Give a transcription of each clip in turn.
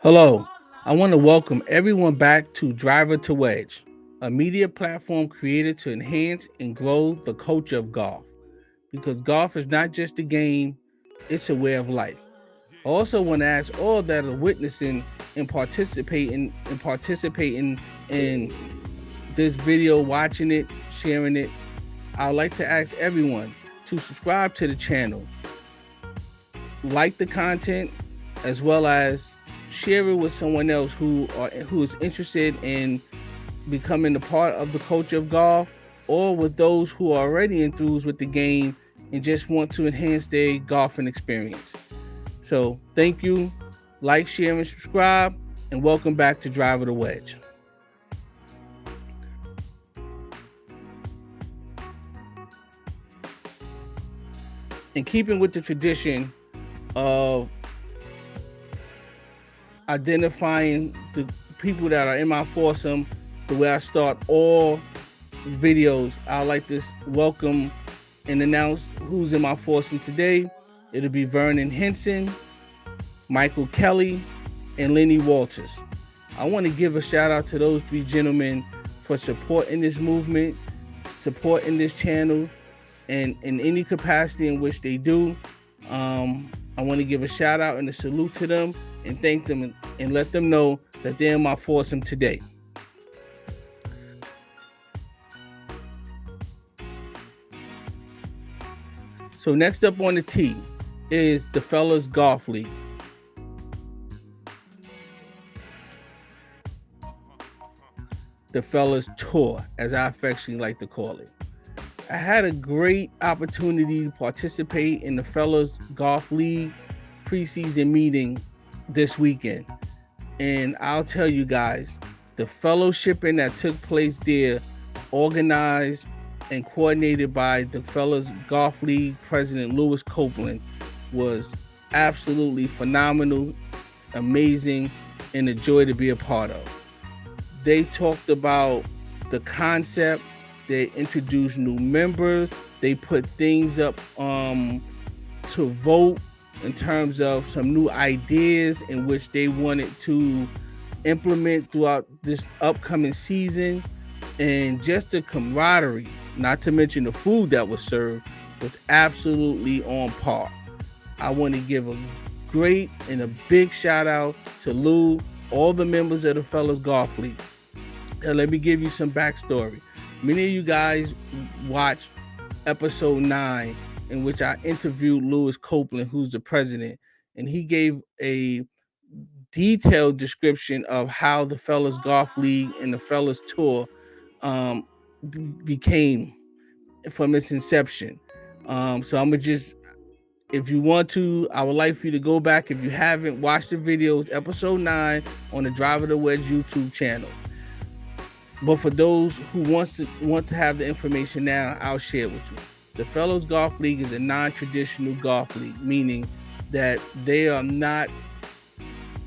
Hello, I want to welcome everyone back to Driver to Wedge, a media platform created to enhance and grow the culture of golf. Because golf is not just a game, it's a way of life. I also want to ask all that are witnessing and participating in this video, watching it, sharing it. I would like to ask everyone to subscribe to the channel, like the content, as well as share it with someone else who is interested in becoming a part of the culture of golf, or with those who are already enthused with the game and just want to enhance their golfing experience. So thank you, like, share, and subscribe, and welcome back to Driver the Wedge. In keeping with the tradition of identifying the people that are in my foursome, the way I start all videos, I like to welcome and announce who's in my foursome today. It'll be Vernon Henson, Michael Kelly, and Lenny Walters. I want to give a shout out to those three gentlemen for supporting this movement, supporting this channel, and in any capacity in which they do. I want to give a shout out and a salute to them and thank them and let them know that they're in my foursome today. So next up on the tee is the Fellas Golf League. The Fellas Tour, as I affectionately like to call it. I had a great opportunity to participate in the Fellas Golf League preseason meeting this weekend. And I'll tell you guys, the fellowshipping that took place there, organized and coordinated by the Fellas Golf League president Lewis Copeland, was absolutely phenomenal, amazing, and a joy to be a part of. They talked about the concept. They introduced new members. They put things up to vote in terms of some new ideas in which they wanted to implement throughout this upcoming season. And just the camaraderie, not to mention the food that was served, was absolutely on par. I want to give a great and a big shout out to Lou, all the members of the Fellas Golf League. And let me give you some backstory. Many of you guys watched episode 9, in which I interviewed Lewis Copeland, who's the president, and he gave a detailed description of how the Fellas Golf League and the Fellas Tour became from its inception. So I'm gonna just, if you want to, I would like for you to go back, if you haven't watched the videos, episode 9 on the Driver the Wedge YouTube channel. But for those who want to have the information now, I'll share it with you. The Fellas Golf League is a non-traditional golf league, meaning that they are not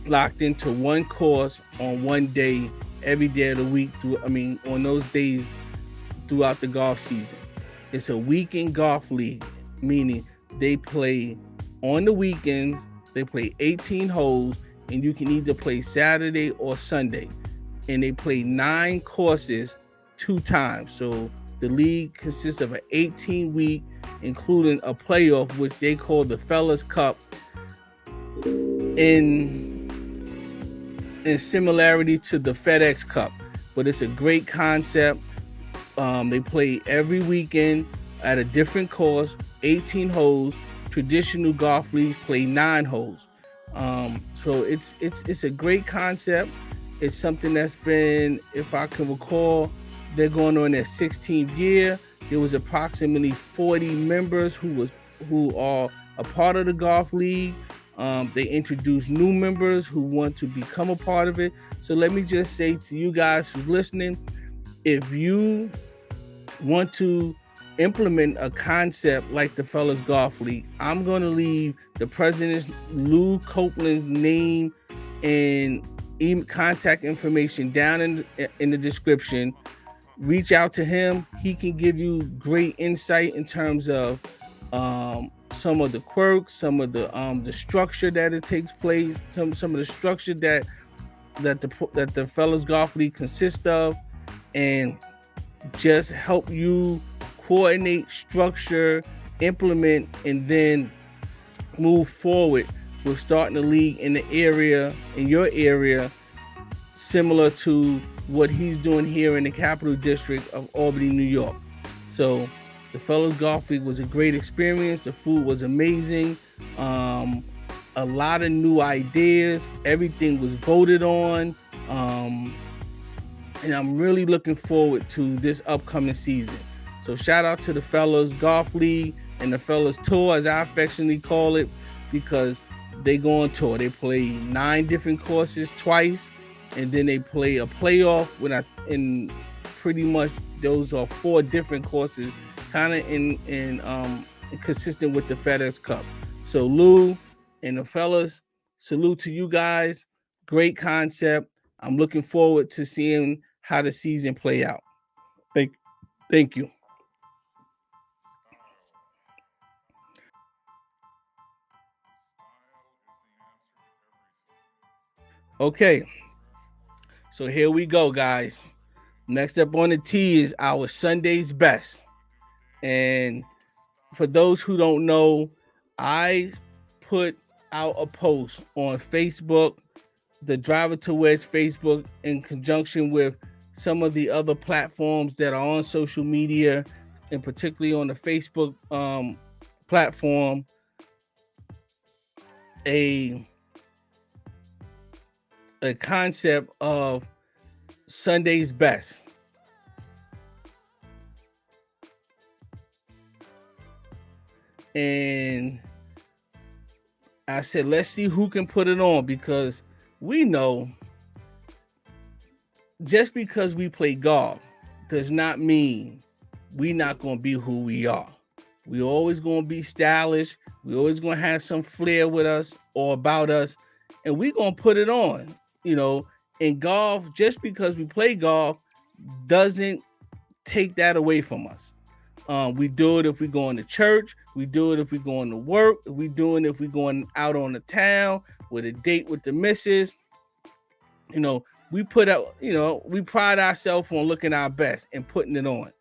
locked into one course on one day, every day of the week, on those days throughout the golf season. It's a weekend golf league, meaning they play on the weekends, they play 18 holes, and you can either play Saturday or Sunday. And they play 9 courses 2 times. So the league consists of an 18-week, including a playoff, which they call the Fellas Cup, in similarity to the FedEx Cup. But it's a great concept. They play every weekend at a different course, 18 holes. Traditional golf leagues play 9 holes. So it's a great concept. It's something that's been, if I can recall, they're going on their 16th year. There was approximately 40 members who are a part of the golf league. They introduced new members who want to become a part of it. So let me just say to you guys who's listening, if you want to implement a concept like the Fellas Golf League, I'm going to leave the president's Lou Copeland's name and contact information down in the description. Reach out to him. He can give you great insight in terms of some of the quirks, some of the structure that it takes place, some of the structure that the fellas golf league consists of, and just help you coordinate, structure, implement, and then move forward with starting the league in your area, similar to what he's doing here in the Capital District of Albany, New York. So the Fellas Golf League was a great experience. The food was amazing. Um, a lot of new ideas. Everything was voted on. Um, and I'm really looking forward to this upcoming season. So shout out to the Fellas Golf League and the Fellas Tour, as I affectionately call it, because they go on tour. They play 9 different courses twice, and then they play a playoff in pretty much those are 4 different courses, kind of in consistent with the FedEx Cup. So Lou and the fellas, salute to you guys. Great concept. I'm looking forward to seeing how the season play out. Thank, thank you. Okay, so here we go, guys. Next up on the tee is our Sunday's best. And for those who don't know, I put out a post on Facebook, the Driver to Wedge Facebook, in conjunction with some of the other platforms that are on social media, and particularly on the Facebook platform, a a concept of Sunday's best. And I said, let's see who can put it on, because we know just because we play golf does not mean we not going to be who we are. We always going to be stylish. We always going to have some flair with us or about us, and we going to put it on. You know, in golf, just because we play golf doesn't take that away from us. We do it if we going to church. We do it if we going to work. We doing it if we going out on the town with a date with the missus. You know, we put out. You know, we pride ourselves on looking our best and putting it on.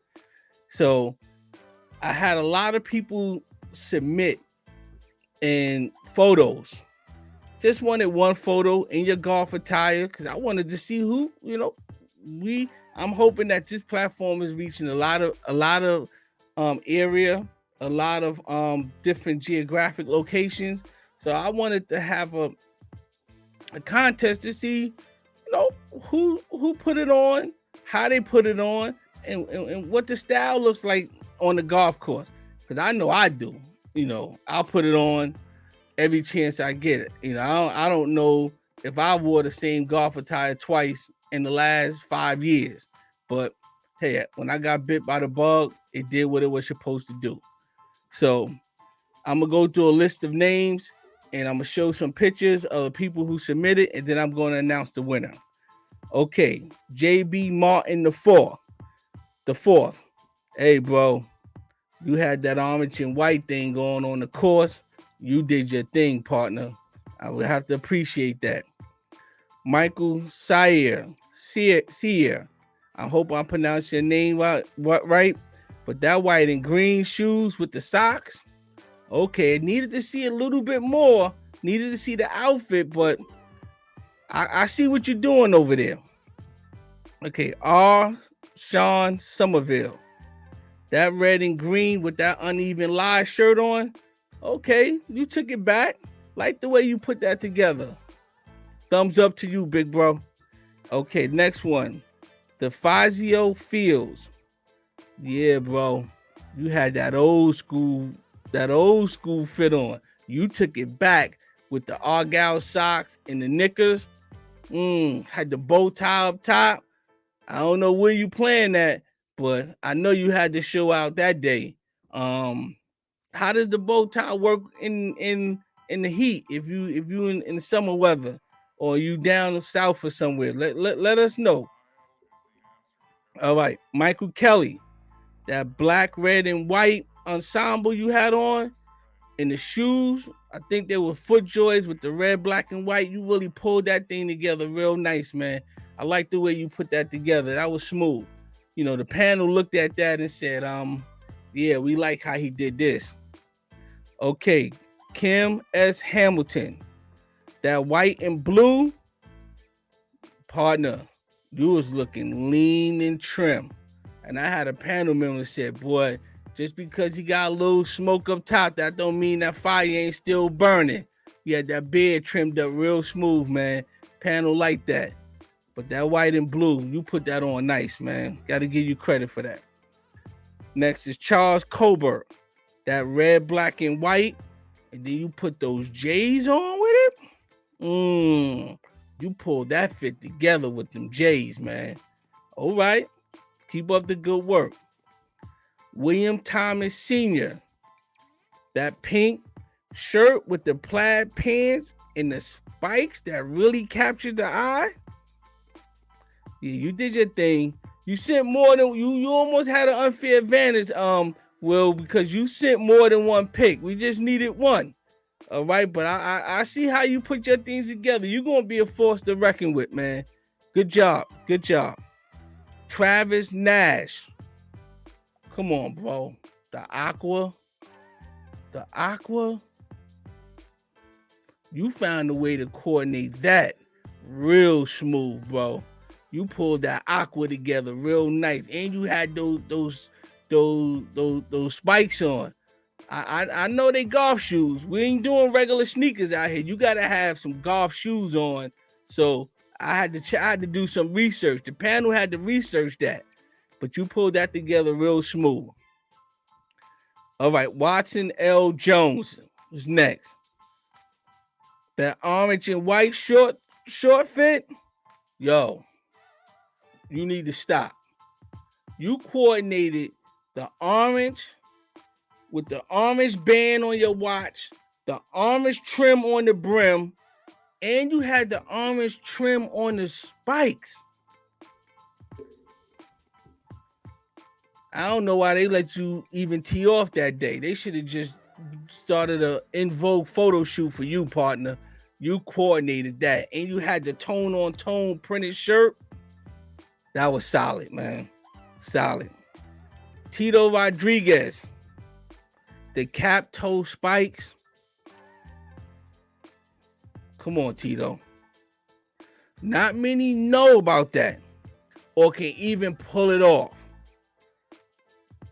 So I had a lot of people submit in photos. Just wanted one photo in your golf attire, because I wanted to see who, we. I'm hoping that this platform is reaching a lot of area, a lot of different geographic locations. So I wanted to have a contest to see, who put it on, how they put it on, and what the style looks like on the golf course. Because I know I do. I'll put it on every chance I get it. I don't know if I wore the same golf attire twice in the last 5 years, but hey, when I got bit by the bug, it did what it was supposed to do. So I'm gonna go through a list of names, and I'm gonna show some pictures of the people who submitted, and then I'm gonna announce the winner. Okay, JB Martin the fourth. Hey, bro, you had that orange and white thing going on the course. You did your thing, partner. I would have to appreciate that. Michael Sear. I hope I pronounced your name right. But that white and green shoes with the socks, okay, needed to see a little bit more. Needed to see the outfit, but I see what you're doing over there. Okay, R. Sean Somerville. That red and green with that uneven lie shirt on. Okay, you took it back. Like the way you put that together. Thumbs up to you, big bro. Okay, next one. The Fazio Fields. Yeah, bro. You had that old school fit on. You took it back with the Argyle socks and the knickers. Had the bow tie up top. I don't know where you playing at, but I know you had to show out that day. How does the bow tie work in the heat? If you in summer weather, or you down south or somewhere, let us know. All right, Michael Kelly, that black, red, and white ensemble you had on. And the shoes, I think they were FootJoys with the red, black, and white. You really pulled that thing together real nice, man. I like the way you put that together. That was smooth. You know, the panel looked at that and said, yeah, we like how he did this. Okay, Kim S. Hamilton. That white and blue, partner, you was looking lean and trim. And I had a panel member that said, boy, just because he got a little smoke up top, that don't mean that fire ain't still burning. You had that beard trimmed up real smooth, man. Panel like that. But that white and blue, you put that on nice, man. Got to give you credit for that. Next is Charles Colbert. That red, black, and white. And then you put those J's on with it. You pulled that fit together with them J's, man. All right. Keep up the good work. William Thomas Sr. That pink shirt with the plaid pants and the spikes that really captured the eye. Yeah, you did your thing. You sent more than you almost had an unfair advantage, Will, because you sent more than one pick. We just needed one. All right, but I see how you put your things together. You're gonna be a force to reckon with, man. Good job. Good job. Travis Nash. Come on, bro. The aqua. You found a way to coordinate that real smooth, bro. You pulled that aqua together real nice, and you had those spikes on. I know they golf shoes. We ain't doing regular sneakers out here. You gotta have some golf shoes on. So I had to do some research. The panel had to research that, but you pulled that together real smooth. All right, Watson L. Jones is next. That orange and white short fit, yo, you need to stop. You coordinated the orange with the orange band on your watch, the orange trim on the brim, and you had the orange trim on the spikes. I don't know why they let you even tee off that day. They should have just started a in vogue photo shoot for you, partner. You coordinated that, and you had the tone on tone printed shirt. That was solid, man. Solid. Tito Rodriguez. The cap toe spikes. Come on, Tito. Not many know about that or can even pull it off.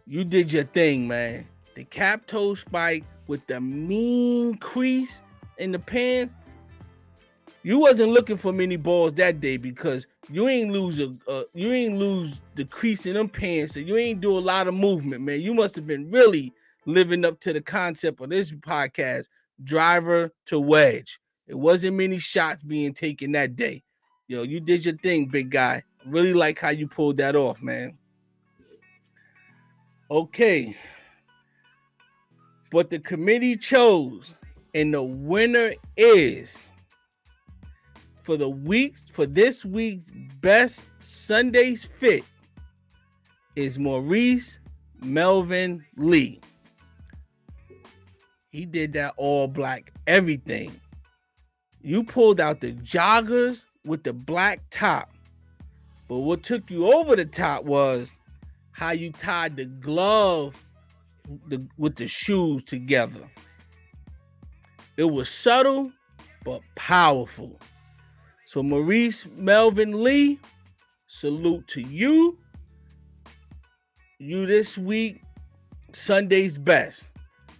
You did your thing, man. The cap toe spike with the mean crease in the pants. You wasn't looking for many balls that day because you ain't lose the crease in them pants, so you ain't do a lot of movement, man. You must have been really living up to the concept of this podcast, driver to wedge. It wasn't many shots being taken that day. Yo, you did your thing, big guy. Really like how you pulled that off, man. Okay. But the committee chose, and the winner is for this week's best Sunday's fit is Maurice Melvin Lee. He did that all black everything. You pulled out the joggers with the black top. But what took you over the top was how you tied the glove with the shoes together. It was subtle, but powerful. So Maurice Melvin Lee, salute to you. You this week, Sunday's best.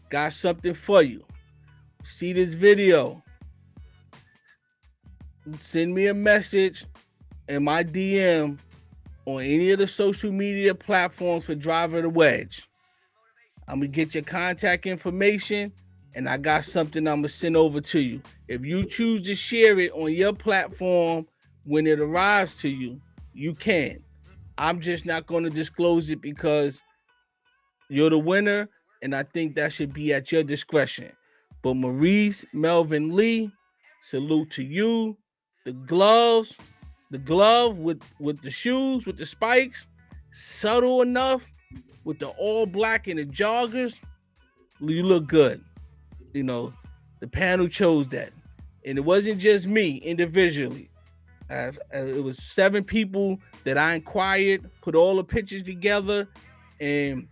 Got something for you. See this video. Send me a message in my DM on any of the social media platforms for Driver to Wedge. I'm going to get your contact information, and I got something I'm going to send over to you. If you choose to share it on your platform when it arrives to you, you can. I'm just not going to disclose it because you're the winner, and I think that should be at your discretion. But Maurice Melvin Lee, salute to you. The glove with the shoes, with the spikes, subtle enough with the all black and the joggers. You look good. You know, the panel chose that, and it wasn't just me individually. It was 7 people that I inquired, put all the pictures together, and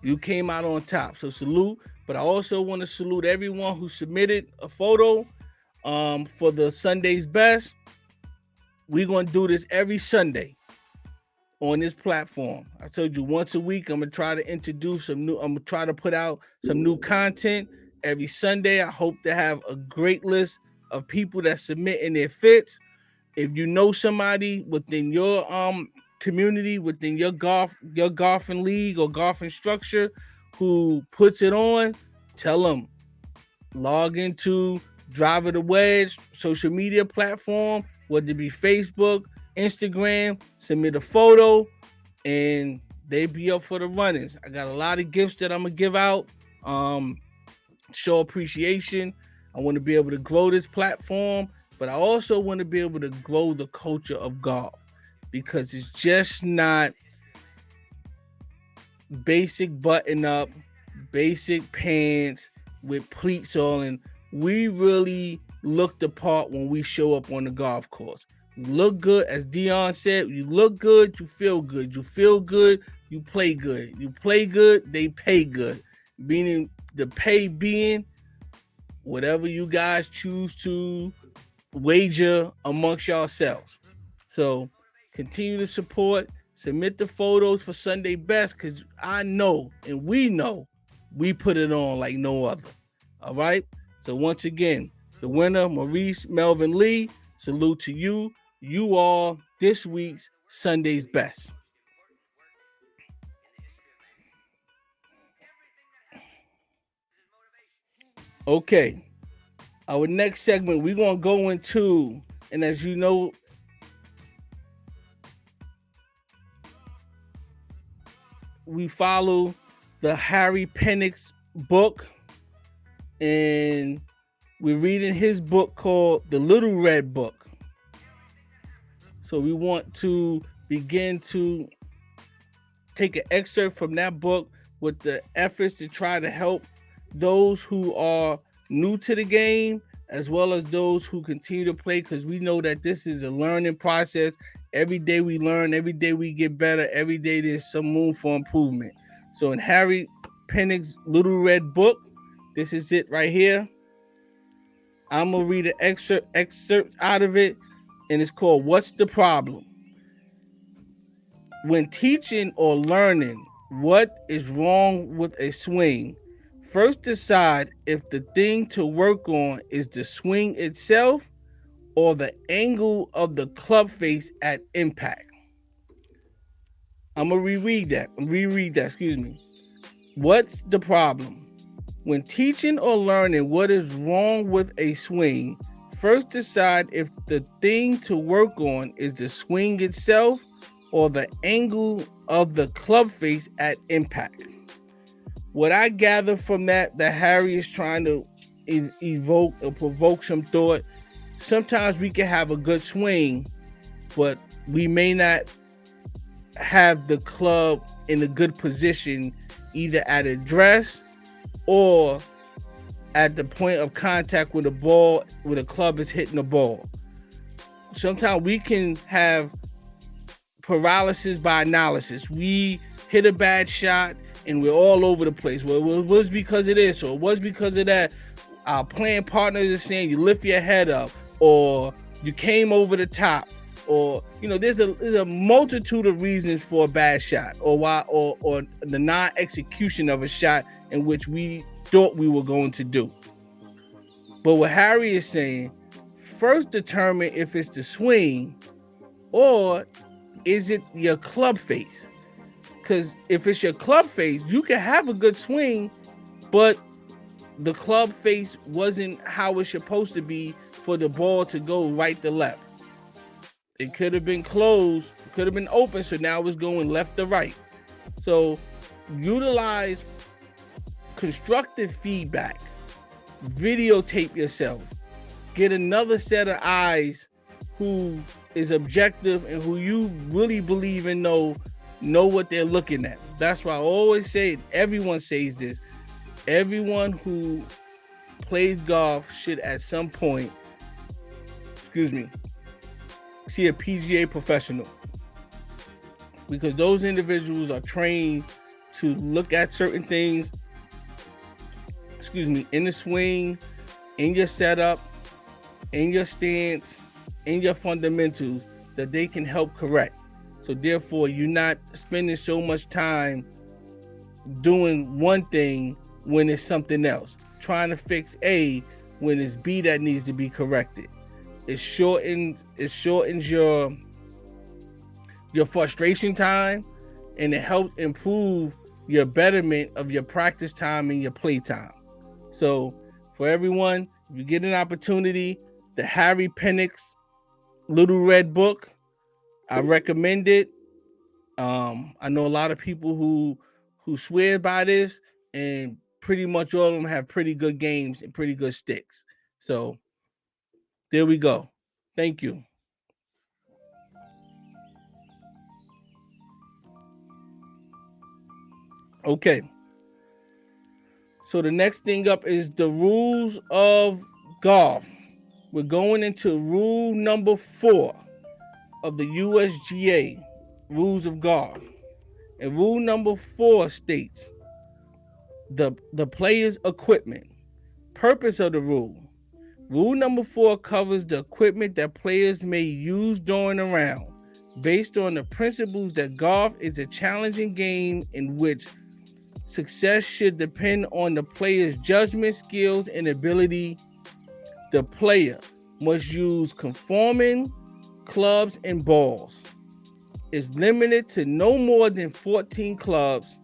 you came out on top. So salute. But I also want to salute everyone who submitted a photo for the Sunday's Best. We're going to do this every Sunday on this platform. I told you once a week, I'm going to try to introduce I'm going to try to put out some new content every Sunday. I hope to have a great list of people that submit in their fits. If you know somebody within your community, within your golfing league or golfing structure who puts it on, tell them, log into Driver the Wedge social media platform, whether it be Facebook, Instagram, submit a photo, and they be up for the runnings. I got a lot of gifts that I'm gonna give out. Show appreciation. I want to be able to grow this platform, but I also want to be able to grow the culture of golf, because it's just not basic button up, basic pants with pleats on. And we really look the part when we show up on the golf course. You look good, as Dion said, you look good, you feel good. You feel good, you play good. You play good, they pay good. Meaning the pay being whatever you guys choose to wager amongst yourselves. So continue to support, submit the photos for Sunday Best, because I know and we know we put it on like no other. All right. So once again, the winner, Maurice Melvin Lee, salute to you. You are this week's Sunday's Best. Okay. Our next segment, we're going to go into, and as you know, we follow the Harvey Peniick's book, and we're reading his book called The Little Red Book. So we want to begin to take an excerpt from that book with the efforts to try to help those who are new to the game, as well as those who continue to play, because we know that this is a learning process. Every day we learn, every day we get better, every day there's some room for improvement. So in Harvey Peniick's Little Red Book, this is it right here. I'm going to read an excerpt out of it, and it's called What's the Problem? When teaching or learning what is wrong with a swing, first decide if the thing to work on is the swing itself or the angle of the club face at impact. I'm going to reread that. What's the problem? When teaching or learning what is wrong with a swing, first decide if the thing to work on is the swing itself or the angle of the club face at impact. What I gather from that Harry is trying to evoke or provoke some thought. Sometimes we can have a good swing, but we may not have the club in a good position, either at address or at the point of contact with the ball, where the club is hitting the ball. Sometimes we can have paralysis by analysis. We hit a bad shot and we're all over the place. Well, it was because of this, or it was because of that. Our playing partner is saying you lift your head up, or you came over the top, or there's a multitude of reasons for a bad shot, or the non-execution of a shot in which we thought we were going to do. But what Harry is saying, first determine if it's the swing or is it your club face. Because if it's your club face, you can have a good swing, but the club face wasn't how it's supposed to be for the ball to go right to left. It could have been closed, could have been open, so now it's going left to right. So utilize constructive feedback. Videotape yourself. Get another set of eyes who is objective and who you really believe and know what they're looking at. That's why I always say, everyone says this, everyone who plays golf should at some point, see a PGA professional, because those individuals are trained to look at certain things, in the swing, in your setup, in your stance, in your fundamentals, that they can help correct. So therefore, you're not spending so much time doing one thing when it's something else, trying to fix A when it's B that needs to be corrected. It shortens your frustration time, and it helps improve your betterment of your practice time and your play time. So for everyone, if you get an opportunity, the Harvey Peniick's Little Red Book, I recommend it. I know a lot of people who swear by this, and pretty much all of them have pretty good games and pretty good sticks. So there we go. Thank you. Okay. So the next thing up is the rules of golf. We're going into rule number 4 of the USGA rules of golf. And rule number 4 states the player's equipment. Purpose of the rule. Rule number 4 covers the equipment that players may use during a round, based on the principles that golf is a challenging game in which success should depend on the player's judgment, skills, and ability. The player must use conforming clubs and balls. Is limited to no more than 14 clubs,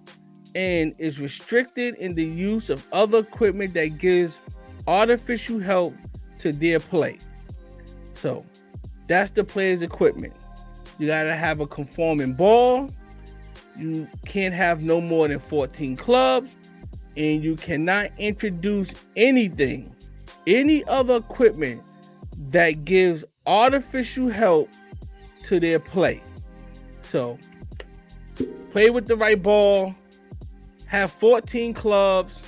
and is restricted in the use of other equipment that gives artificial help to their play. So that's the player's equipment. You gotta have a conforming ball. You can't have no more than 14 clubs, and you cannot introduce anything, any other equipment that gives artificial help to their play. So play with the right ball, have 14 clubs,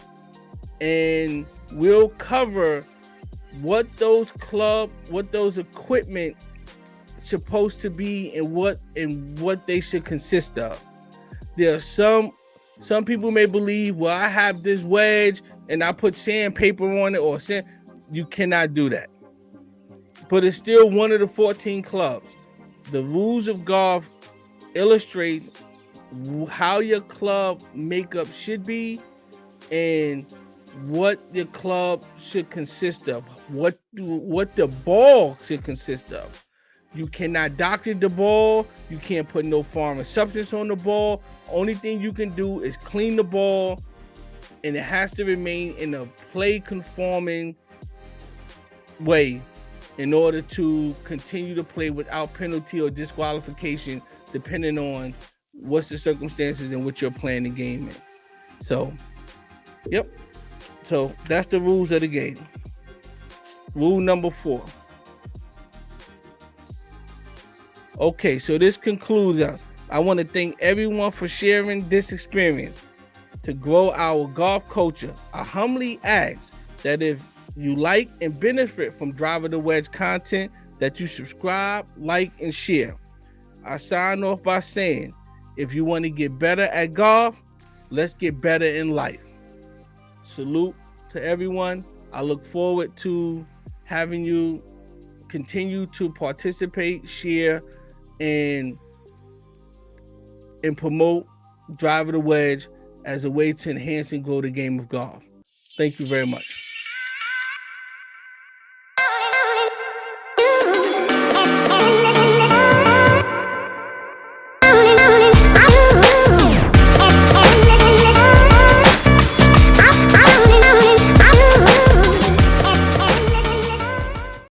and we'll cover what those equipment supposed to be, and what they should consist of. There are some people may believe, well, I have this wedge and I put sandpaper on it, or sand. You cannot do that. But it's still one of the 14 clubs. The rules of golf illustrate how your club makeup should be, and what your club should consist of, what the ball should consist of. You cannot doctor the ball. You can't put no foreign substance on the ball. Only thing you can do is clean the ball, and it has to remain in a play conforming way in order to continue to play without penalty or disqualification, depending on what's the circumstances in which you're playing the game in. So, yep. So that's the rules of the game. Rule number 4. Okay, so this concludes us. I want to thank everyone for sharing this experience to grow our golf culture. I humbly ask that if you like and benefit from Driver the Wedge content, that you subscribe, like, and share. I sign off by saying, if you want to get better at golf, let's get better in life. Salute to everyone. I look forward to having you continue to participate, share, and promote Driver the Wedge as a way to enhance and grow the game of golf. Thank you very much.